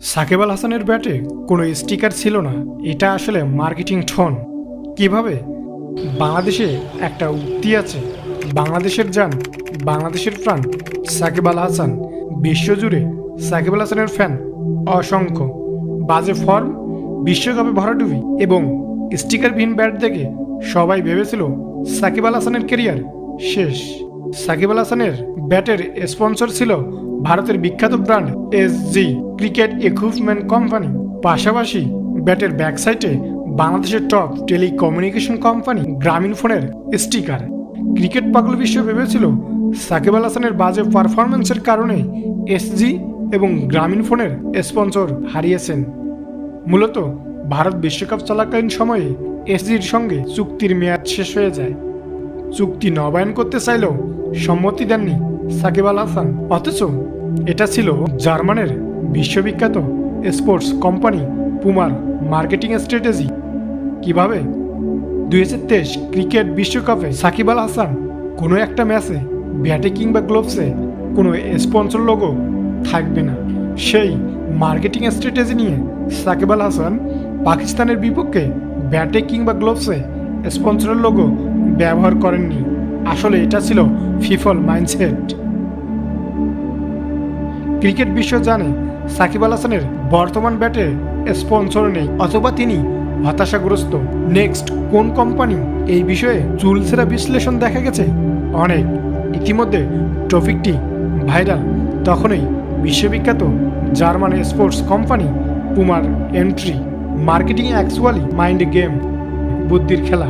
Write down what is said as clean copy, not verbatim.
সাকিব আল হাসানের ব্যাটে কোনো স্টিকার ছিল না, এটা আসলে মার্কেটিং ঠন। কিভাবে? বাংলাদেশে একটা উক্তি আছে, বাংলাদেশের জান বাংলাদেশের প্রাণ। সাকিব আল হাসান। বিশ্বজুড়ে সাকিব আল হাসানের ফ্যান অসংখ্য। বাজে ফর্ম, বিশ্বকাপে ভরাডুবি এবং স্টিকারবিহীন ব্যাট দেখে সবাই ভেবেছিল সাকিব আল হাসানের কেরিয়ার শেষ। সাকিব আল হাসানের ব্যাটের স্পন্সর ছিল ভারতের বিখ্যাত brand SG cricket equipment company. পাশাপাশি ব্যাটের ব্যাকসাইডে বাংলাদেশের টপ টেলিকমিউনিকেশন কোম্পানি গ্রামীণ ফোনের স্টিকার। ক্রিকেট পাগল বিশ্ব ভেবেছিল সাকিব আল হাসানের বাজে পারফরম্যান্সের কারণে SG এবং গ্রামীণ ফোনের স্পন্সর হারিয়েছেন। মূলত ভারত বিশ্বকাপ চলাকালীন সময়ে SGর সঙ্গে চুক্তির মেয়াদ শেষ হয়ে যায়। চুক্তি নবায়ন করতে চাইলেও সম্মতি দেননি সাকিব আল হাসান। অথচ এটা ছিল জার্মানের বিশ্ববিখ্যাত স্পোর্টস কোম্পানি পুমার মার্কেটিং স্ট্র্যাটেজি। কিভাবে? 2023 ক্রিকেট বিশ্বকাপে সাকিব আল হাসান কোনো একটা ম্যাচে ব্যাটে কিংবা গ্লোভসে কোনো স্পন্সর লোগো থাকবে না। সেই মার্কেটিং স্ট্র্যাটেজি নিয়ে সাকিব আল হাসান পাকিস্তানের বিপক্ষে ব্যাটে কিংবা গ্লোভসে স্পন্সরের লোগো ব্যবহার করেননি। আসলে এটা ছিল ফিফল মাইন্ডসেট। ক্রিকেট বিশ্ব জানে সাকিব আল হাসানের বর্তমান ব্যাটে স্পন্সর নেই, অথবা তিনি হতাশাগ্রস্ত। নেক্সট কোন কোম্পানি? এই বিষয়ে চুলসেরা বিশ্লেষণ দেখা গেছে অনেক। ইতিমধ্যে টপিকটি ভাইরাল তখনই বিশ্ববিখ্যাত জার্মান স্পোর্টস কোম্পানি পুমার entry. Marketing actually mind game, বুদ্ধির খেলা।